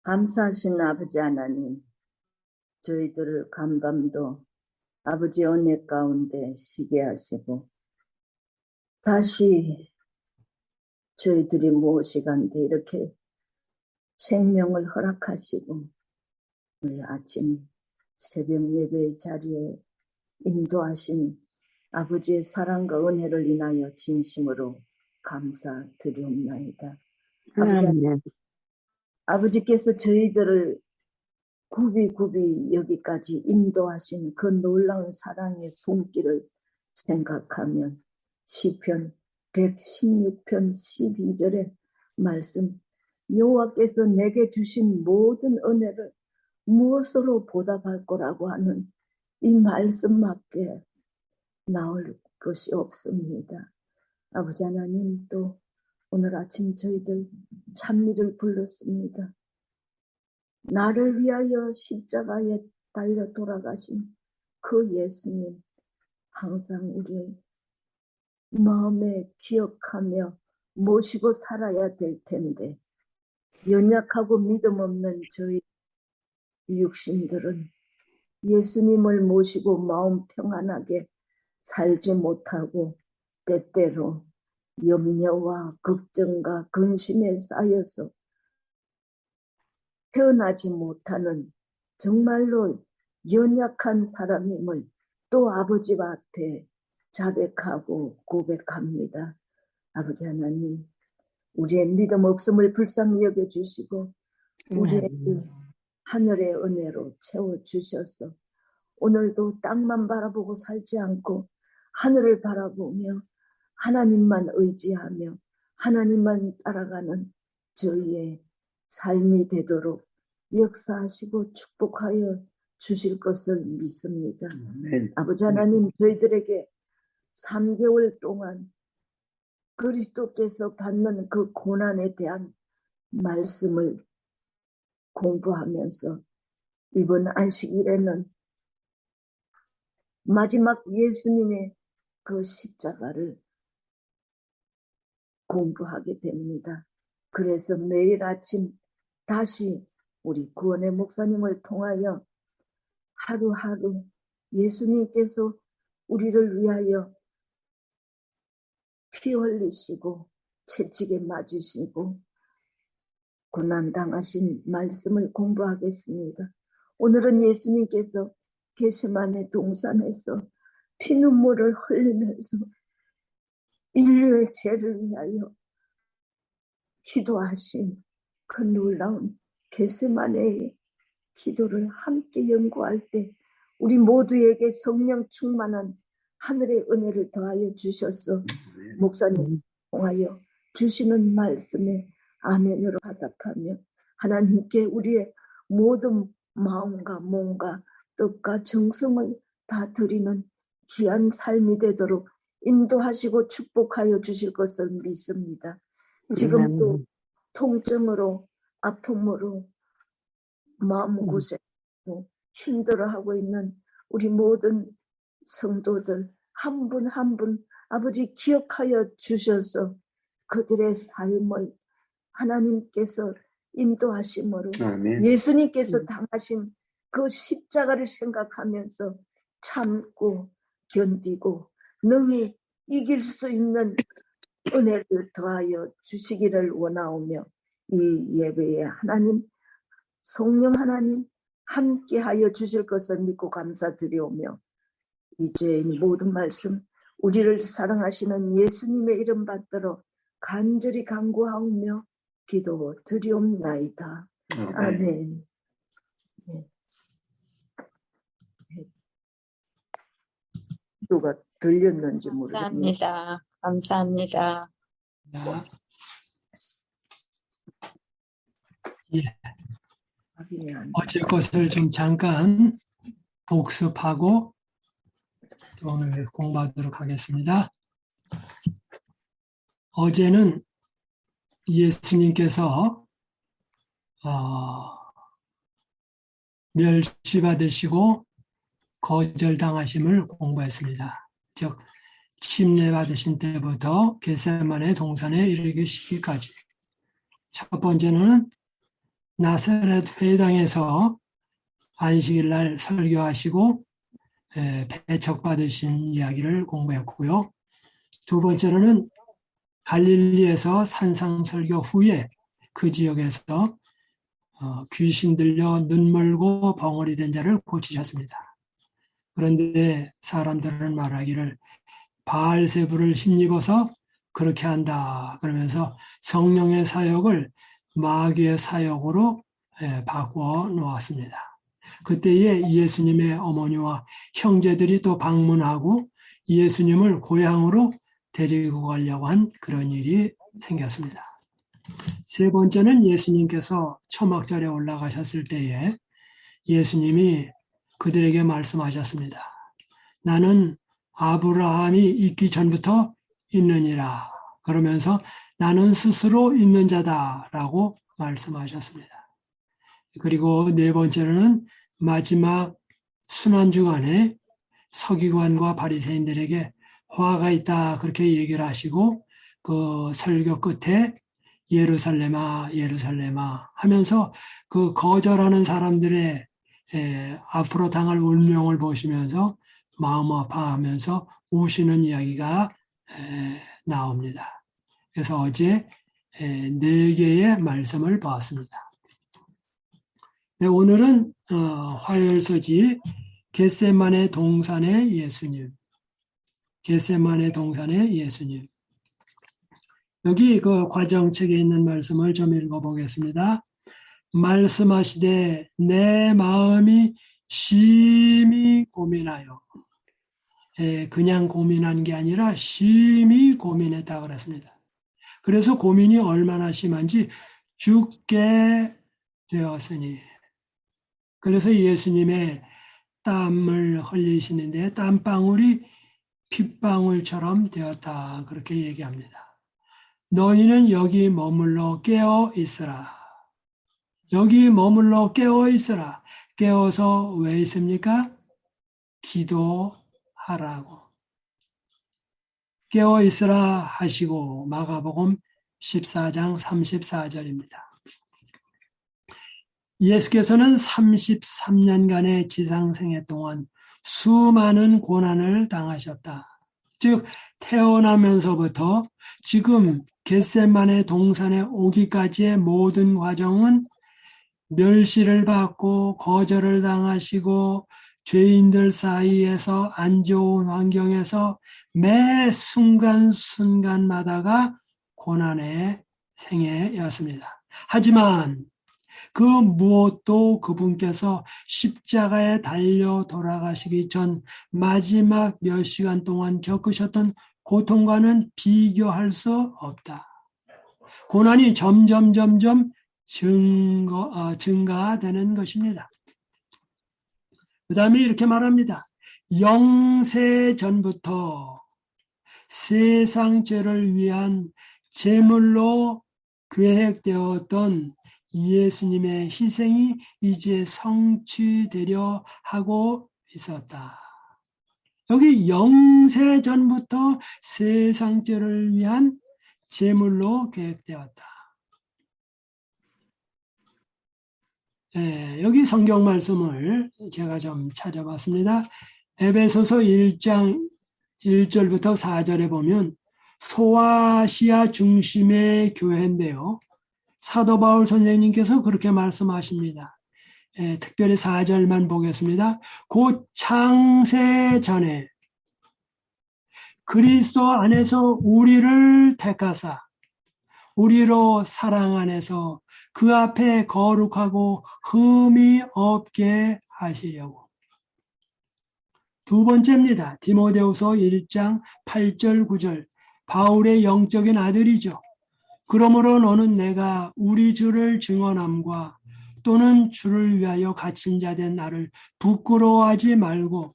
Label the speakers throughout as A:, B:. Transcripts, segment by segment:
A: 감사하신 아버지 하나님, 저희들을 간밤도 아버지 은혜 가운데 쉬게 하시고 다시 저희들이 무엇이간데 이렇게 생명을 허락하시고 우리 아침 새벽 예배의 자리에 인도하신 아버지의 사랑과 은혜를 인하여 진심으로 감사드리옵나이다. 아버지께서 저희들을 굽이 여기까지 인도하신 그 놀라운 사랑의 손길을 생각하면 시편 116편 12절의 말씀, 여호와께서 내게 주신 모든 은혜를 무엇으로 보답할 거라고 하는 이 말씀밖에 나올 것이 없습니다. 아버지 하나님, 또 오늘 아침 저희들 찬미를 불렀습니다. 나를 위하여 십자가에 달려 돌아가신 그 예수님, 항상 우리 마음에 기억하며 모시고 살아야 될 텐데, 연약하고 믿음 없는 저희 육신들은 예수님을 모시고 마음 평안하게 살지 못하고 때때로 염려와 걱정과 근심에 쌓여서 태어나지 못하는 정말로 연약한 사람임을 또 아버지 앞에 자백하고 고백합니다. 아버지 하나님, 우리의 믿음 없음을 불쌍히 여겨주시고 우리의 하늘의 은혜로 채워주셔서 오늘도 땅만 바라보고 살지 않고 하늘을 바라보며 하나님만 의지하며 하나님만 따라가는 저희의 삶이 되도록 역사하시고 축복하여 주실 것을 믿습니다. 아버지 하나님, 저희들에게 3개월 동안 그리스도께서 받는 그 고난에 대한 말씀을 공부하면서 이번 안식일에는 마지막 예수님의 그 십자가를 공부하게 됩니다. 그래서 매일 아침 다시 우리 구원의 목사님을 통하여 하루하루 예수님께서 우리를 위하여 피 흘리시고 채찍에 맞으시고 고난당하신 말씀을 공부하겠습니다. 오늘은 예수님께서 겟세마네 동산에서 피눈물을 흘리면서 인류의 죄를 위하여 기도하신 그 놀라운 겟세마네의 기도를 함께 연구할 때 우리 모두에게 성령 충만한 하늘의 은혜를 더하여 주셔서 목사님 통하여 주시는 말씀에 아멘으로 화답하며 하나님께 우리의 모든 마음과 몸과 뜻과 정성을 다 드리는 귀한 삶이 되도록 인도하시고 축복하여 주실 것을 믿습니다. 지금도 통증으로 아픔으로 마음고생하고 힘들어하고 있는 우리 모든 성도들 한 분 한 분 아버지 기억하여 주셔서 그들의 삶을 하나님께서 인도하심으로 아멘. 예수님께서 당하신 그 십자가를 생각하면서 참고 견디고 능히 이길 수 있는 은혜를 더하여 주시기를 원하오며 이 예배에 하나님 성령 하나님 함께하여 주실 것을 믿고 감사드리오며 이제 모든 말씀 우리를 사랑하시는 예수님의 이름 받들어 간절히 간구하오며 기도 드리옵나이다. 아멘. 네. 누가 들렸는지 모르겠네요.
B: 감사합니다.
C: 예. 어제 것을 좀 잠깐 복습하고 오늘 공부하도록 하겠습니다. 어제는 예수님께서 멸시받으시고 거절당하심을 공부했습니다. 즉 침례받으신 때부터 겟세마네 동산에 이르시기까지. 첫 번째는 나사렛 회당에서 안식일 날 설교하시고 배척받으신 이야기를 공부했고요. 두 번째로는 갈릴리에서 산상설교 후에 그 지역에서 귀신 들려 눈멀고 벙어리 된 자를 고치셨습니다. 그런데 사람들은 말하기를 바알세부를 힘입어서 그렇게 한다 그러면서 성령의 사역을 마귀의 사역으로 바꾸어 놓았습니다. 그때에 예수님의 어머니와 형제들이 또 방문하고 예수님을 고향으로 데리고 가려고 한 그런 일이 생겼습니다. 세 번째는 예수님께서 초막절에 올라가셨을 때에 예수님이 그들에게 말씀하셨습니다. 나는 아브라함이 있기 전부터 있느니라. 그러면서 나는 스스로 있는 자다라고 말씀하셨습니다. 그리고 네 번째로는 마지막 순환주간에 서기관과 바리새인들에게 화가 있다 그렇게 얘기를 하시고 그 설교 끝에 예루살렘아 예루살렘아 하면서 그 거절하는 사람들의 앞으로 당할 운명을 보시면서 마음 아파하면서 우시는 이야기가 나옵니다. 그래서 어제 네 개의 말씀을 보았습니다. 오늘은 화요일서지 겟세마네 동산의 예수님, 겟세마네 동산의 예수님. 여기 그 과정책에 있는 말씀을 좀 읽어보겠습니다. 말씀하시되 내 마음이 심히 고민하여, 그냥 고민한 게 아니라 심히 고민했다 그랬습니다. 그래서 고민이 얼마나 심한지 죽게 되었으니. 그래서 예수님의 땀을 흘리시는데 땀방울이 핏방울처럼 되었다 그렇게 얘기합니다. 너희는 여기 머물러 깨어 있으라. 여기 머물러 깨어 있으라. 깨어서 왜 있습니까? 기도하라고. 깨어 있으라 하시고 마가복음 14장 34절입니다. 예수께서는 33년간의 지상생애 동안 수많은 고난을 당하셨다. 즉 태어나면서부터 지금 겟세마네 동산에 오기까지의 모든 과정은 멸시를 받고 거절을 당하시고 죄인들 사이에서 안 좋은 환경에서 매 순간순간마다가 고난의 생애였습니다. 하지만 그 무엇도 그분께서 십자가에 달려 돌아가시기 전 마지막 몇 시간 동안 겪으셨던 고통과는 비교할 수 없다. 고난이 점점 증가되는 것입니다. 그 다음에 이렇게 말합니다. 영세 전부터 세상 죄를 위한 제물로 계획되었던 예수님의 희생이 이제 성취되려 하고 있었다. 여기 영세 전부터 세상 죄를 위한 제물로 계획되었다. 여기 성경 말씀을 제가 좀 찾아봤습니다. 에베소서 1장 1절부터 4절에 보면 소아시아 중심의 교회인데요. 사도 바울 선생님께서 그렇게 말씀하십니다. 특별히 4절만 보겠습니다. 곧 창세 전에 그리스도 안에서 우리를 택하사 우리로 사랑 안에서 그 앞에 거룩하고 흠이 없게 하시려고. 두 번째입니다. 디모데후서 1장 8절 9절 바울의 영적인 아들이죠. 그러므로 너는 내가 우리 주를 증언함과 또는 주를 위하여 갇힌 자 된 나를 부끄러워하지 말고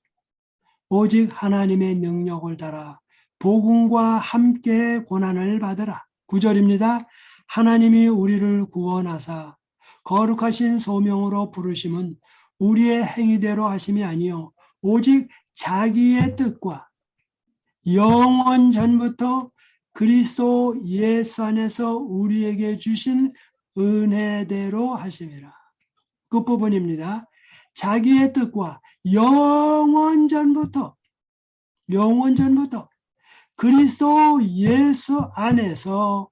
C: 오직 하나님의 능력을 따라 복음과 함께 고난을 받으라. 9절입니다. 하나님이 우리를 구원하사 거룩하신 소명으로 부르심은 우리의 행위대로 하심이 아니요 오직 자기의 뜻과 영원 전부터 그리스도 예수 안에서 우리에게 주신 은혜대로 하심이라. 끝부분입니다. 자기의 뜻과 영원 전부터 그리스도 예수 안에서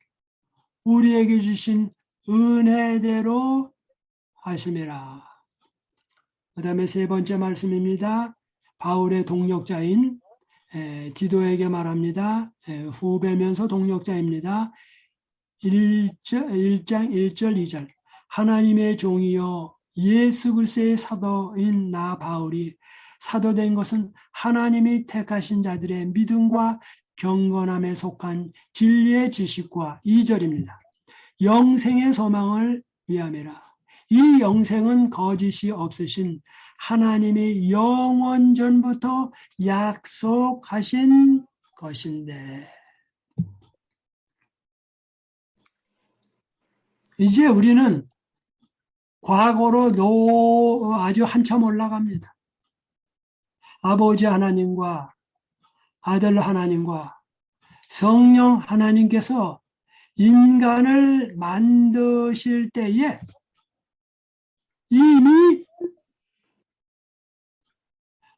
C: 우리에게 주신 은혜대로 하심이라. 그 다음에 세 번째 말씀입니다. 바울의 동역자인 디도에게 말합니다. 후배면서 동역자입니다. 1장 1절 2절 하나님의 종이여 예수 그리스도의 사도인 나 바울이 사도된 것은 하나님이 택하신 자들의 믿음과 경건함에 속한 진리의 지식과 2절입니다. 영생의 소망을 위함이라. 이 영생은 거짓이 없으신 하나님이 영원 전부터 약속하신 것인데, 이제 우리는 과거로 아주 한참 올라갑니다. 아버지 하나님과 아들 하나님과 성령 하나님께서 인간을 만드실 때에 이미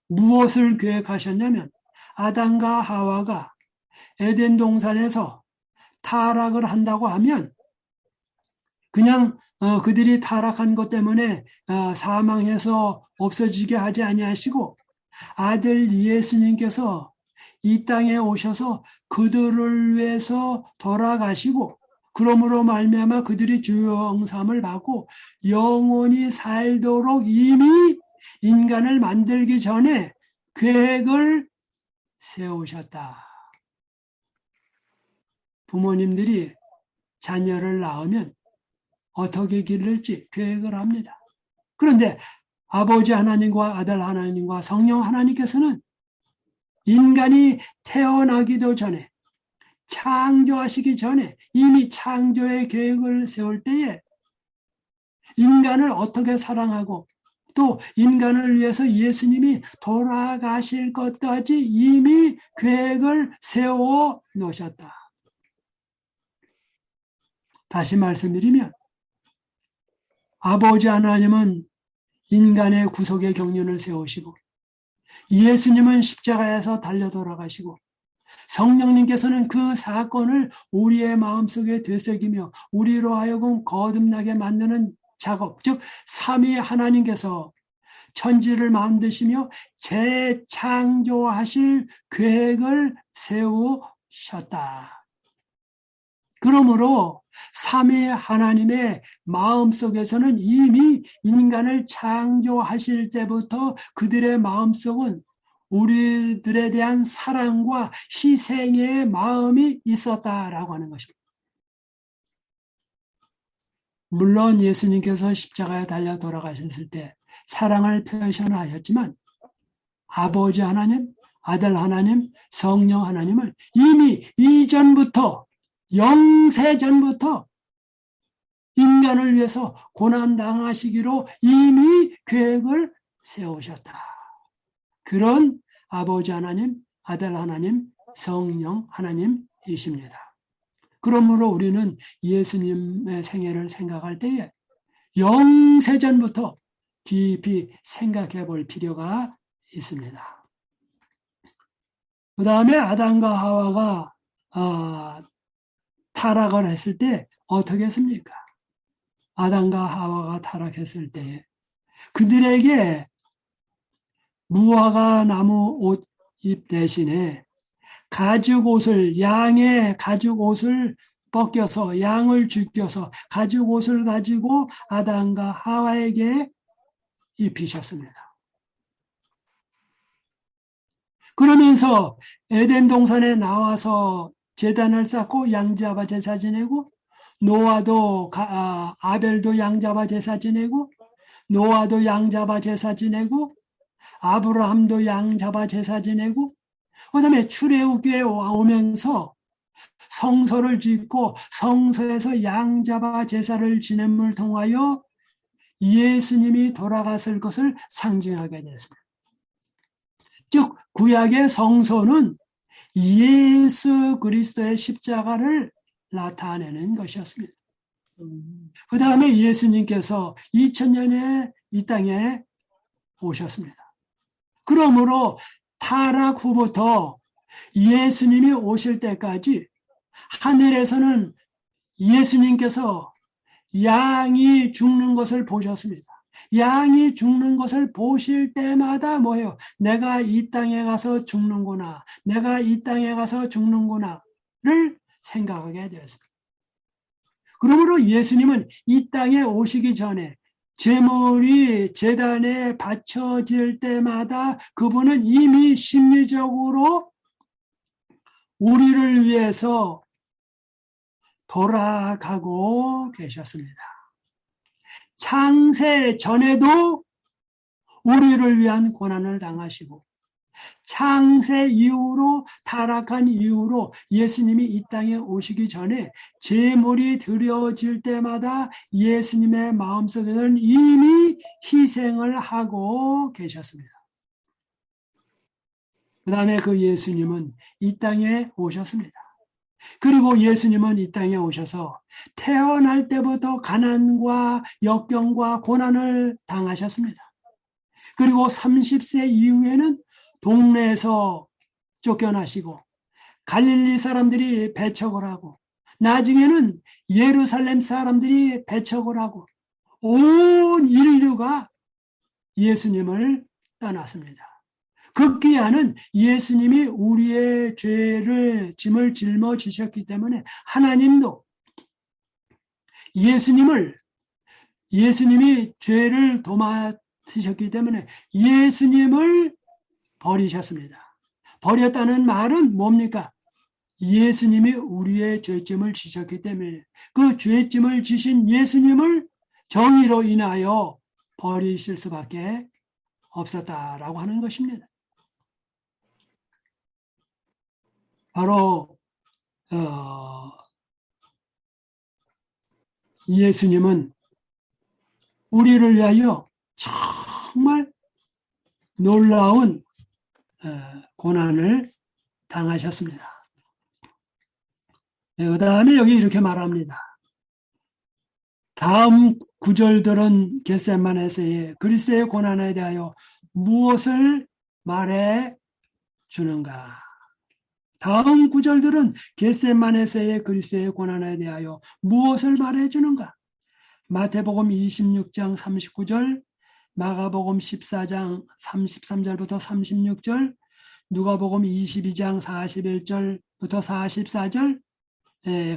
C: 무엇을 계획하셨냐면 아담과 하와가 에덴 동산에서 타락을 한다고 하면 그냥 그들이 타락한 것 때문에 사망해서 없어지게 하지 아니하시고 아들 예수님께서 이 땅에 오셔서 그들을 위해서 돌아가시고 그러므로 말미암아 그들이 주영삼을 받고 영원히 살도록 이미 인간을 만들기 전에 계획을 세우셨다. 부모님들이 자녀를 낳으면 어떻게 기를지 계획을 합니다. 그런데 아버지 하나님과 아들 하나님과 성령 하나님께서는 인간이 태어나기도 전에 창조하시기 전에 이미 창조의 계획을 세울 때에 인간을 어떻게 사랑하고 또 인간을 위해서 예수님이 돌아가실 것까지 이미 계획을 세워 놓으셨다. 다시 말씀드리면 아버지 하나님은 인간의 구속의 경륜을 세우시고 예수님은 십자가에서 달려 돌아가시고 성령님께서는 그 사건을 우리의 마음속에 되새기며 우리로 하여금 거듭나게 만드는 작업, 즉 삼위 하나님께서 천지를 만드시며 재창조하실 계획을 세우셨다. 그러므로 삼위 하나님의 마음속에서는 이미 인간을 창조하실 때부터 그들의 마음속은 우리들에 대한 사랑과 희생의 마음이 있었다라고 하는 것입니다. 물론 예수님께서 십자가에 달려 돌아가셨을 때 사랑을 표현하셨지만 아버지 하나님, 아들 하나님, 성령 하나님은 이미 이전부터 영세전부터 인간을 위해서 고난당하시기로 이미 계획을 세우셨다. 그런 아버지 하나님, 아들 하나님, 성령 하나님이십니다. 그러므로 우리는 예수님의 생애를 생각할 때에 영세전부터 깊이 생각해 볼 필요가 있습니다. 그 다음에 아담과 하와가 타락을 했을 때 어떻게 했습니까? 아담과 하와가 타락했을 때 그들에게 무화과 나무 옷잎 대신에 가죽 옷을, 양의 가죽 옷을 벗겨서 양을 죽여서 가죽 옷을 가지고 아담과 하와에게 입히셨습니다. 그러면서 에덴 동산에 나와서 제단을 쌓고 양잡아 제사 지내고 노아도 아벨도 양잡아 제사 지내고 노아도 양잡아 제사 지내고 아브라함도 양잡아 제사 지내고 그다음에 출애굽기에 오면서 성소를 짓고 성소에서 양잡아 제사를 지냄을 통하여 예수님이 돌아갔을 것을 상징하게 됐습니다. 즉 구약의 성소는 예수 그리스도의 십자가를 나타내는 것이었습니다. 그 다음에 예수님께서 2000년에 이 땅에 오셨습니다. 그러므로 타락 후부터 예수님이 오실 때까지 하늘에서는 예수님께서 양이 죽는 것을 보셨습니다. 양이 죽는 것을 보실 때마다 뭐예요? 내가 이 땅에 가서 죽는구나. 내가 이 땅에 가서 죽는구나를 생각하게 되었습니다. 그러므로 예수님은 이 땅에 오시기 전에 제물이 제단에 바쳐질 때마다 그분은 이미 심리적으로 우리를 위해서 돌아가고 계셨습니다. 창세 전에도 우리를 위한 고난을 당하시고 창세 이후로 타락한 이후로 예수님이 이 땅에 오시기 전에 제물이 드려질 때마다 예수님의 마음속에는 이미 희생을 하고 계셨습니다. 그 다음에 그 예수님은 이 땅에 오셨습니다. 그리고 예수님은 이 땅에 오셔서 태어날 때부터 가난과 역경과 고난을 당하셨습니다. 그리고 30세 이후에는 동네에서 쫓겨나시고 갈릴리 사람들이 배척을 하고 나중에는 예루살렘 사람들이 배척을 하고 온 인류가 예수님을 떠났습니다. 극기야는 예수님이 우리의 죄를 짐을 짊어지셨기 때문에 하나님도 예수님이 죄를 도맡으셨기 때문에 예수님을 버리셨습니다. 버렸다는 말은 뭡니까? 예수님이 우리의 죄짐을 지셨기 때문에 그 죄짐을 지신 예수님을 정의로 인하여 버리실 수밖에 없었다라고 하는 것입니다. 바로 예수님은 우리를 위하여 정말 놀라운 고난을 당하셨습니다. 그 다음에 여기 이렇게 말합니다. 다음 구절들은 겟세마네에서의 그리스도의 고난에 대하여 무엇을 말해 주는가? 다음 구절들은 겟세마네에서의 그리스도의 고난에 대하여 무엇을 말해 주는가? 마태복음 26장 39절, 마가복음 14장 33절부터 36절, 누가복음 22장 41절부터 44절,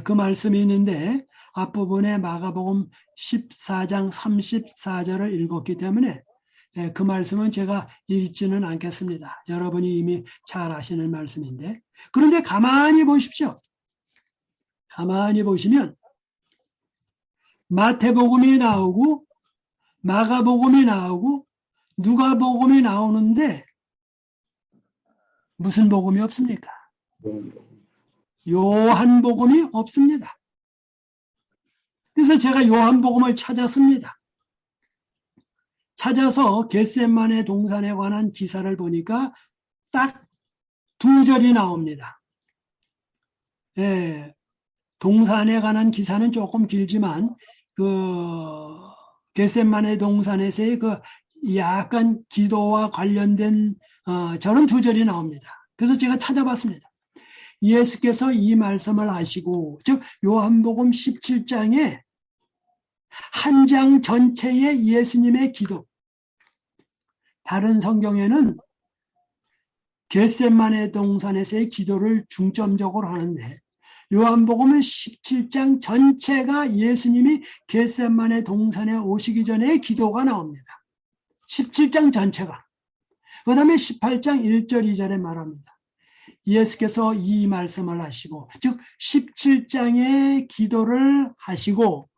C: 그 말씀이 있는데 앞부분에 마가복음 14장 34절을 읽었기 때문에 그 말씀은 제가 읽지는 않겠습니다. 여러분이 이미 잘 아시는 말씀인데, 그런데 가만히 보십시오. 가만히 보시면 마태복음이 나오고 마가복음이 나오고 누가복음이 나오는데 무슨 복음이 없습니까? 요한복음이 없습니다. 그래서 제가 요한복음을 찾았습니다. 찾아서 겟세마네 동산에 관한 기사를 보니까 딱 2절이 나옵니다. 동산에 관한 기사는 조금 길지만 겟세마네 동산에서의 약간 기도와 관련된 저런 2절이 나옵니다. 그래서 제가 찾아봤습니다. 예수께서 이 말씀을 하시고, 즉 요한복음 17장에 한 장 전체의 예수님의 기도, 다른 성경에는 겟세마네 동산에서의 기도를 중점적으로 하는데 요한복음은 17장 전체가 예수님이 겟세마네 동산에 오시기 전에 기도가 나옵니다. 17장 전체가. 그 다음에 18장 1절 2절에 말합니다. 예수께서 이 말씀을 하시고, 즉 17장의 기도를 하시고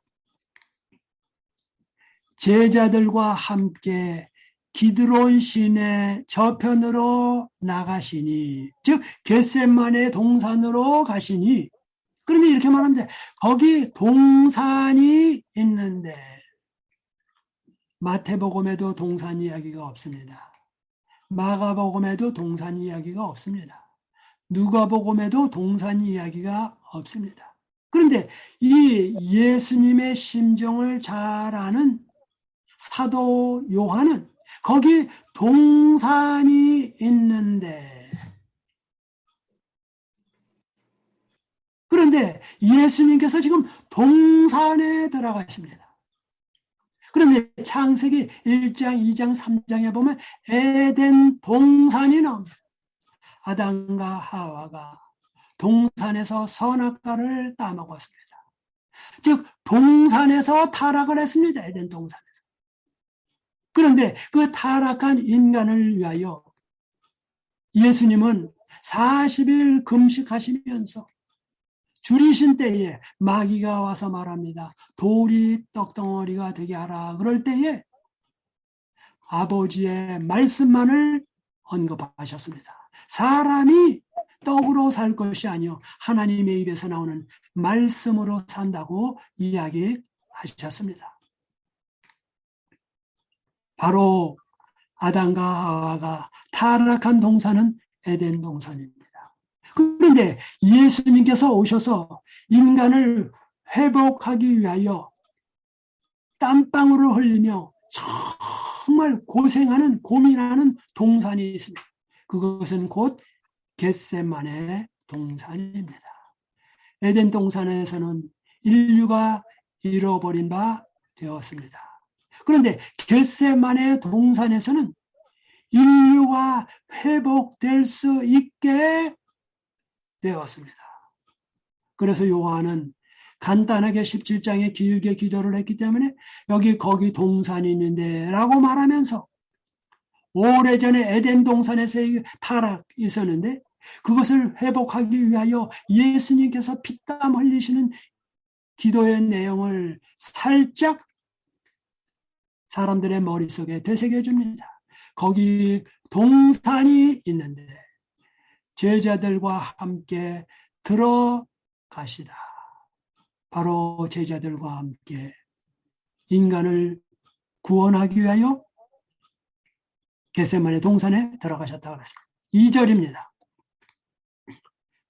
C: 제자들과 함께 기드론 시내 저편으로 나가시니, 즉 겟세마네 동산으로 가시니. 그런데 이렇게 말하는데 거기 동산이 있는데 마태복음에도 동산 이야기가 없습니다. 마가복음에도 동산 이야기가 없습니다. 누가복음에도 동산 이야기가 없습니다. 그런데 이 예수님의 심정을 잘 아는 사도 요한은 거기 동산이 있는데, 그런데 예수님께서 지금 동산에 들어가십니다. 그런데 창세기 1장, 2장, 3장에 보면 에덴 동산이 나옵니다. 아담과 하와가 동산에서 선악과를 따먹었습니다. 즉 동산에서 타락을 했습니다. 에덴 동산에서. 그런데 그 타락한 인간을 위하여 예수님은 40일 금식하시면서 줄이신 때에 마귀가 와서 말합니다. 돌이 떡덩어리가 되게 하라. 그럴 때에 아버지의 말씀만을 언급하셨습니다. 사람이 떡으로 살 것이 아니요 하나님의 입에서 나오는 말씀으로 산다고 이야기하셨습니다. 바로 아담과 하와가 타락한 동산은 에덴 동산입니다. 그런데 예수님께서 오셔서 인간을 회복하기 위하여 땀방울을 흘리며 정말 고생하는, 고민하는 동산이 있습니다. 그것은 곧 겟세마네 동산입니다. 에덴 동산에서는 인류가 잃어버린 바 되었습니다. 그런데 겟세마네 동산에서는 인류가 회복될 수 있게 되었습니다. 그래서 요한은 간단하게 17장에 길게 기도를 했기 때문에 여기 거기 동산이 있는데 라고 말하면서 오래전에 에덴 동산에서의 타락이 있었는데 그것을 회복하기 위하여 예수님께서 피땀 흘리시는 기도의 내용을 살짝 사람들의 머릿속에 되새겨 줍니다. 거기 동산이 있는데 제자들과 함께 들어가시다. 바로 제자들과 함께 인간을 구원하기 위하여 겟세마네 동산에 들어가셨다고 했습니다. 2절입니다.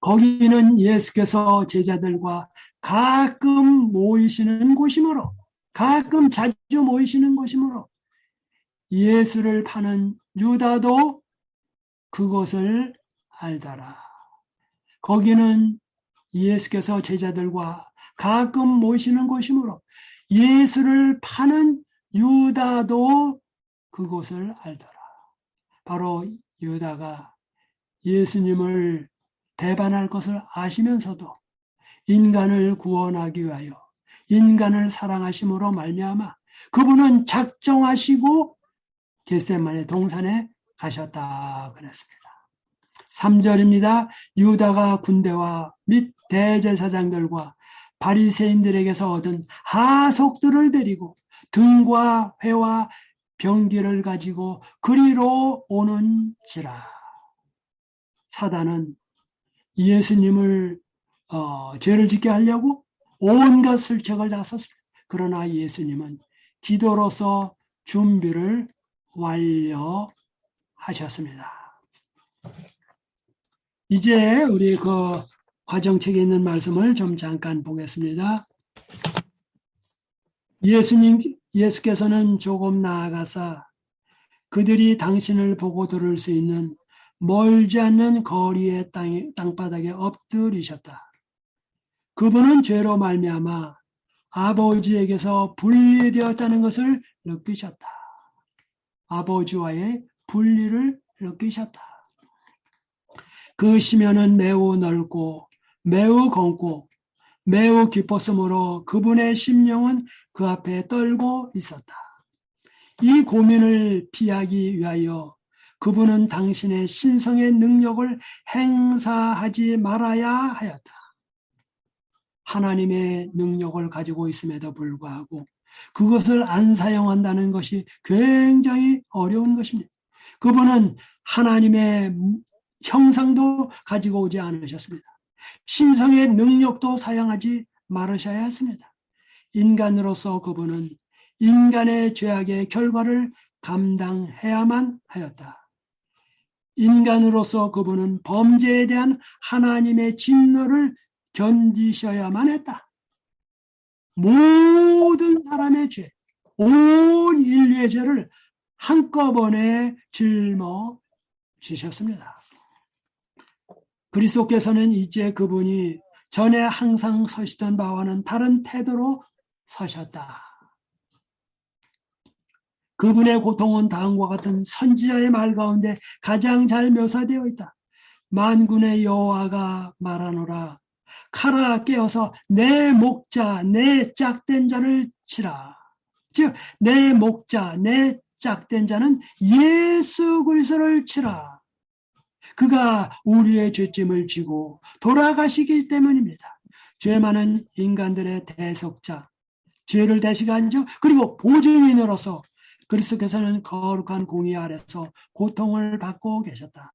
C: 거기는 예수께서 제자들과 가끔 모이시는 곳이므로, 가끔 자주 모이시는 곳이므로 예수를 파는 유다도 그것을 알더라. 거기는 예수께서 제자들과 가끔 모이시는 곳이므로 예수를 파는 유다도 그곳을 알더라. 바로 유다가 예수님을 배반할 것을 아시면서도 인간을 구원하기 위하여 인간을 사랑하심으로 말미암아 그분은 작정하시고 겟세마네 동산에 가셨다 그랬습니다. 3절입니다. 유다가 군대와 및 대제사장들과 바리새인들에게서 얻은 하속들을 데리고 등과 회와 병기를 가지고 그리로 오는지라. 사단은 예수님을 죄를 짓게 하려고 온갖 술책을 다 썼습니다. 그러나 예수님은 기도로서 준비를 완료하셨습니다. 이제 우리 그 과정책에 있는 말씀을 좀 잠깐 보겠습니다. 예수께서는 조금 나아가사 그들이 당신을 보고 들을 수 있는 멀지 않는 거리의 땅바닥에 엎드리셨다. 그분은 죄로 말미암아 아버지에게서 분리되었다는 것을 느끼셨다. 아버지와의 분리를 느끼셨다. 그 심연은 매우 넓고 매우 검고 매우 깊었으므로 그분의 심령은 그 앞에 떨고 있었다. 이 고민을 피하기 위하여 그분은 당신의 신성의 능력을 행사하지 말아야 하였다. 하나님의 능력을 가지고 있음에도 불구하고 그것을 안 사용한다는 것이 굉장히 어려운 것입니다. 그분은 하나님의 형상도 가지고 오지 않으셨습니다. 신성의 능력도 사용하지 말으셔야 했습니다. 인간으로서 그분은 인간의 죄악의 결과를 감당해야만 하였다. 인간으로서 그분은 범죄에 대한 하나님의 진노를 견디셔야만 했다. 모든 사람의 죄, 온 인류의 죄를 한꺼번에 짊어지셨습니다. 그리스도께서는 이제 그분이 전에 항상 서시던 바와는 다른 태도로 서셨다. 그분의 고통은 다음과 같은 선지자의 말 가운데 가장 잘 묘사되어 있다. 만군의 여호와가 말하노라. 칼아 깨어서 내 목자 내 짝된 자를 치라. 즉 내 목자 내 짝된 자는 예수 그리스도를 치라. 그가 우리의 죄짐을 지고 돌아가시기 때문입니다. 죄 많은 인간들의 대속자, 죄를 대신한 자, 그리고 보증인으로서 그리스도께서는 거룩한 공의 아래서 고통을 받고 계셨다.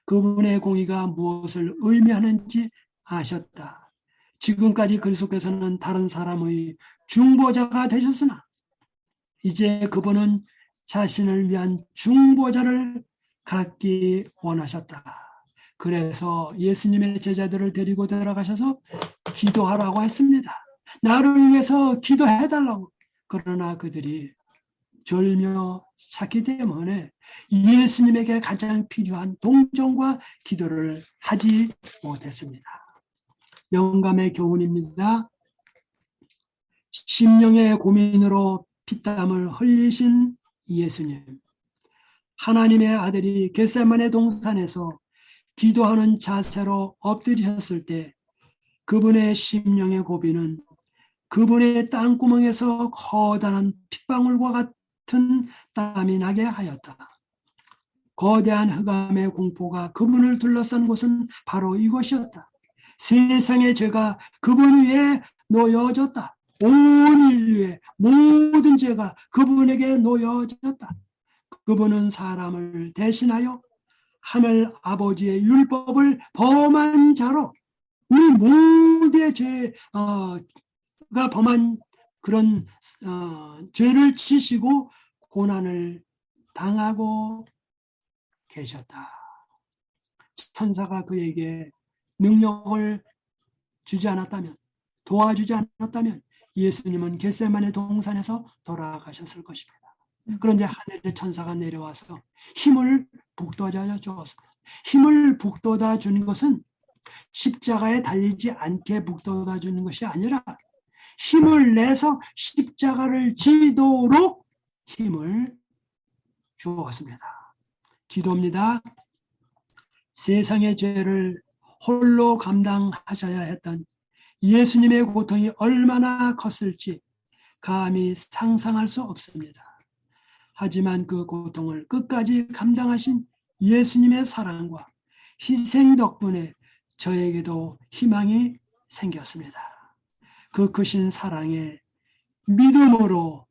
C: 그분의 공의가 무엇을 의미하는지 아셨다. 지금까지 그리스도께서는 다른 사람의 중보자가 되셨으나 이제 그분은 자신을 위한 중보자를 갖기 원하셨다. 그래서 예수님의 제자들을 데리고 들어가셔서 기도하라고 했습니다. 나를 위해서 기도해달라고. 그러나 그들이 졸며 잤기 때문에 예수님에게 가장 필요한 동정과 기도를 하지 못했습니다. 영감의 교훈입니다. 심령의 고민으로 피땀을 흘리신 예수님. 하나님의 아들이 겟세마네 동산에서 기도하는 자세로 엎드리셨을 때 그분의 심령의 고비는 그분의 땅구멍에서 커다란 핏방울과 같은 땀이 나게 하였다. 거대한 흑암의 공포가 그분을 둘러싼 곳은 바로 이것이었다. 세상의 죄가 그분 위에 놓여졌다. 온 인류의 모든 죄가 그분에게 놓여졌다. 그분은 사람을 대신하여 하늘 아버지의 율법을 범한 자로 우리 모두의 죄가 범한 그런 죄를 지시고 고난을 당하고 계셨다. 천사가 그에게 능력을 주지 않았다면, 도와주지 않았다면 예수님은 겟세마네 동산에서 돌아가셨을 것입니다. 그런데 하늘의 천사가 내려와서 힘을 북돋아 주었습니다. 힘을 북돋아 주는 것은 십자가에 달리지 않게 북돋아 주는 것이 아니라 힘을 내서 십자가를 지도록 힘을 주었습니다. 기도입니다. 세상의 죄를 홀로 감당하셔야 했던 예수님의 고통이 얼마나 컸을지 감히 상상할 수 없습니다. 하지만 그 고통을 끝까지 감당하신 예수님의 사랑과 희생 덕분에 저에게도 희망이 생겼습니다. 그 크신 사랑에 믿음으로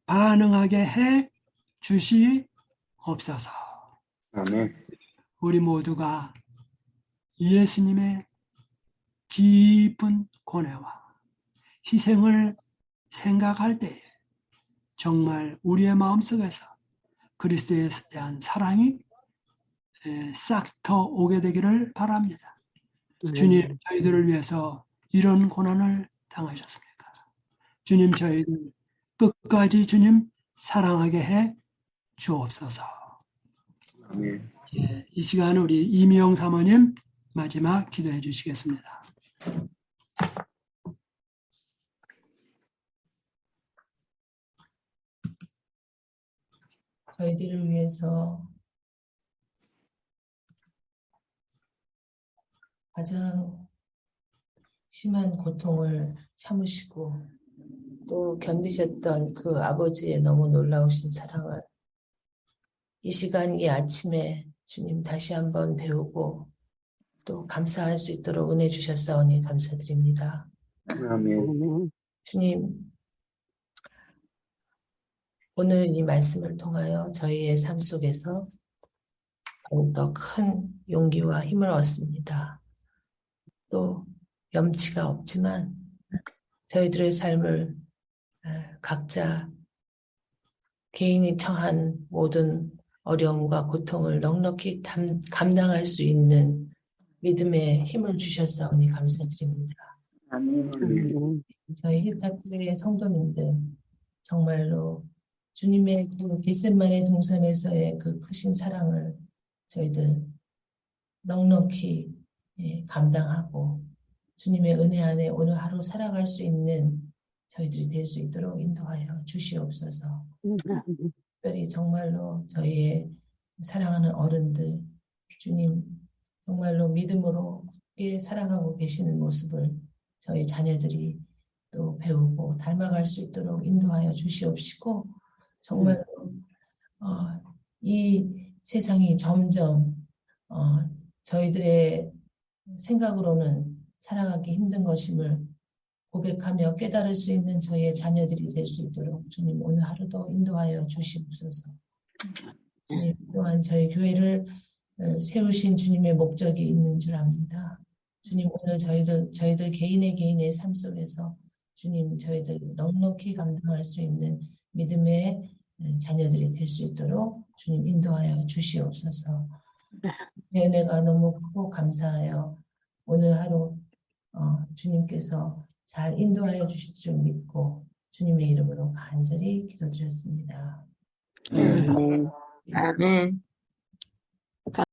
C: 반응하게 해 주시옵소서.
D: 아멘.
C: 우리 모두가 예수님의 깊은 고뇌와 희생을 생각할 때에 정말 우리의 마음속에서 그리스도에 대한 사랑이 싹 터 오게 되기를 바랍니다. 주님, 저희들을 위해서 이런 고난을 당하셨습니까? 주님, 저희들 끝까지 주님 사랑하게 해 주옵소서.
D: 아멘.
C: 이 시간 우리 이미영 사모님 마지막 기도해 주시겠습니다.
E: 저희들을 위해서 가장 심한 고통을 참으시고 또 견디셨던 그 아버지의 너무 놀라우신 사랑을 이 시간 이 아침에 주님 다시 한번 배우고 또 감사할 수 있도록 은혜 주셨사오니 감사드립니다.
D: 아멘.
E: 주님, 오늘 이 말씀을 통하여 저희의 삶 속에서 더욱더 큰 용기와 힘을 얻습니다. 또 염치가 없지만 저희들의 삶을 각자 개인이 처한 모든 어려움과 고통을 넉넉히 감당할 수 있는 믿음의 힘을 주셨사오니 감사드립니다.
D: 아멘.
E: 저희 힐탑교회 성도님들 정말로 주님의 그 겟세마네 동산에서의 그 크신 사랑을 저희들 넉넉히 감당하고 주님의 은혜 안에 오늘 하루 살아갈 수 있는 저희들이 될 수 있도록 인도하여 주시옵소서. 특별히 정말로 저희의 사랑하는 어른들 주님 정말로 믿음으로 굳게 살아가고 계시는 모습을 저희 자녀들이 또 배우고 닮아갈 수 있도록 인도하여 주시옵시고 정말로 이 세상이 점점 저희들의 생각으로는 살아가기 힘든 것임을 고백하며 깨달을 수 있는 저희의 자녀들이 될 수 있도록 주님 오늘 하루도 인도하여 주시옵소서. 주님 또한 저희 교회를 세우신 주님의 목적이 있는 줄 압니다. 주님 오늘 저희들 개인의 삶 속에서 주님 저희들 넉넉히 감당할 수 있는 믿음의 자녀들이 될 수 있도록 주님 인도하여 주시옵소서. 은혜가 너무 크고 감사하여 오늘 하루 주님께서 잘 인도하여 주실 줄 믿고 주님의 이름으로 간절히 기도드렸습니다.
B: 아멘. 아멘.